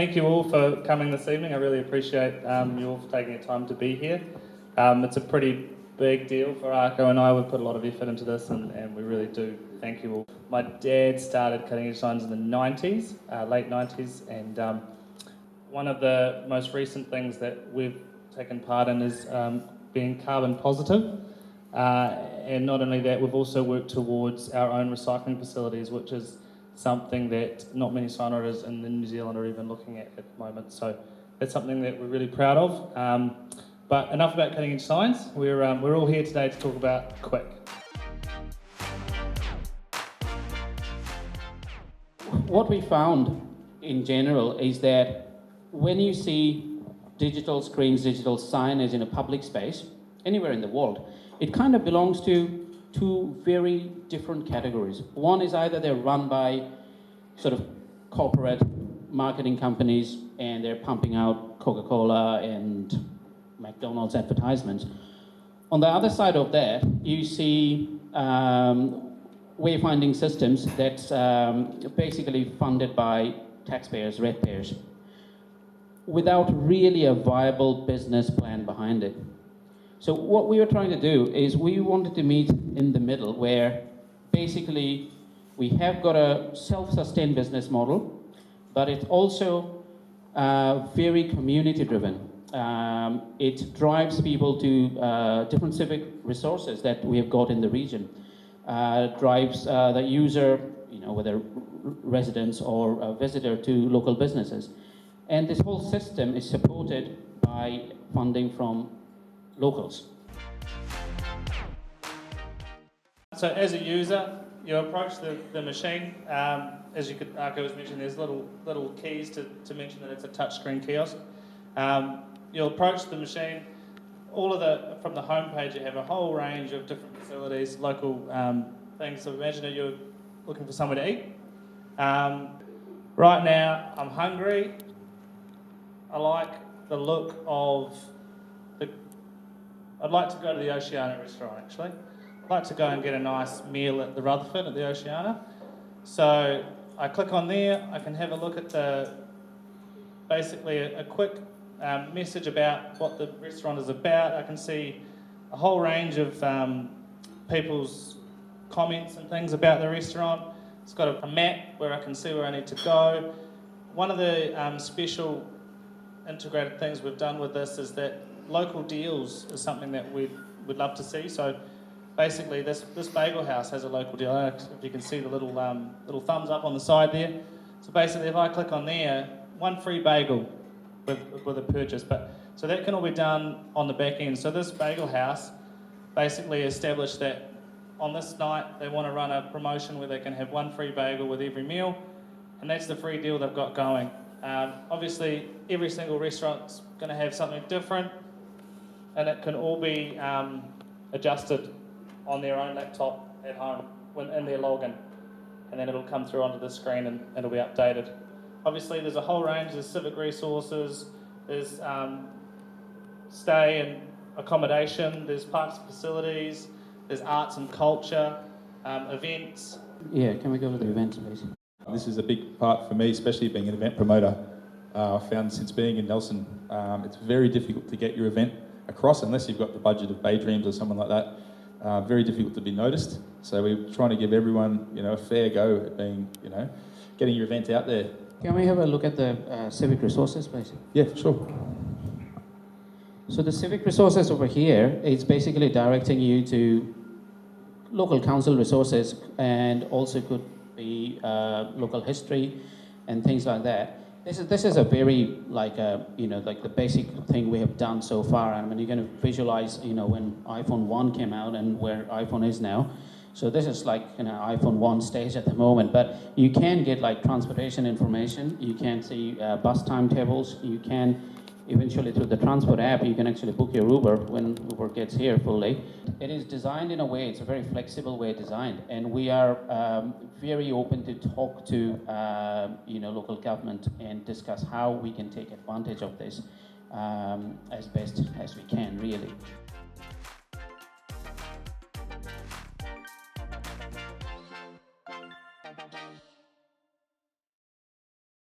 thank you all for coming this evening. I really appreciate you all for taking the time to be here. It's a pretty big deal for Arco and I. We've put a lot of effort into this and we really do thank you all. My dad started cutting edge signs in the 90s, late 90s, and one of the most recent things that we've taken part in is being carbon positive. And not only that, we've also worked towards our own recycling facilities, which is something that not many signwriters in New Zealand are even looking at the moment. So that's something that we're really proud of. But enough about cutting edge signs. We're all here today to talk about Cuik. What we found in general is that when you see digital screens, digital signage in a public space, anywhere in the world, it kind of belongs to two very different categories. One is either they're run by sort of corporate marketing companies and they're pumping out Coca-Cola and McDonald's advertisements. On the other side of that, you see wayfinding systems that's basically funded by taxpayers, ratepayers, without really a viable business plan behind it. So what we were trying to do is we wanted to meet in the middle where basically we have got a self-sustained business model, but it's also very community-driven. It drives people to different civic resources that we have got in the region. Drives the user, whether residents or a visitor, to local businesses. And this whole system is supported by funding from locals. So as a user, you approach the machine. As Arco was mentioning, there's little keys to mention that it's a touchscreen kiosk. You'll approach the machine. From the homepage, you have a whole range of different facilities, local things. So imagine that you're looking for somewhere to eat. Right now, I'm hungry. I like the look of I'd like to go to the Oceana restaurant, actually. I'd like to go and get a nice meal at the Rutherford at the Oceana. So I click on there. I can have a look at basically a quick message about what the restaurant is about. I can see a whole range of people's comments and things about the restaurant. It's got a map where I can see where I need to go. One of the special integrated things we've done with this is that local deals is something that we'd love to see. So basically this bagel house has a local deal. I don't know if you can see the little thumbs up on the side there. So basically if I click on there, one free bagel with a purchase. So that can all be done on the back end. So this bagel house basically established that on this night they want to run a promotion where they can have one free bagel with every meal, and that's the free deal they've got going. Obviously every single restaurant's going to have something different, and it can all be adjusted on their own laptop at home in their login, and then it'll come through onto the screen and it'll be updated. Obviously there's a whole range, there's civic resources, there's stay and accommodation, there's parks and facilities, there's arts and culture, events. Yeah, can we go to the events, please? This is a big part for me, especially being an event promoter. I've found since being in Nelson, it's very difficult to get your event across unless you've got the budget of Baydreams or someone like that. Very difficult to be noticed. So we're trying to give everyone, a fair go at being, getting your event out there. Can we have a look at the civic resources, please? Yeah, sure. So the civic resources over here is basically directing you to local council resources, and also could be local history and things like that. This is a very like the basic thing we have done so far. I mean, you're going to visualize when iPhone 1 came out and where iPhone is now. So this is like iPhone 1 stage at the moment, but you can get like transportation information. You can see bus timetables. You can eventually through the transport app, you can actually book your Uber when Uber gets here fully. It is designed in a way, it's a very flexible way designed, and we are very open to talk to local government and discuss how we can take advantage of this as best as we can, really.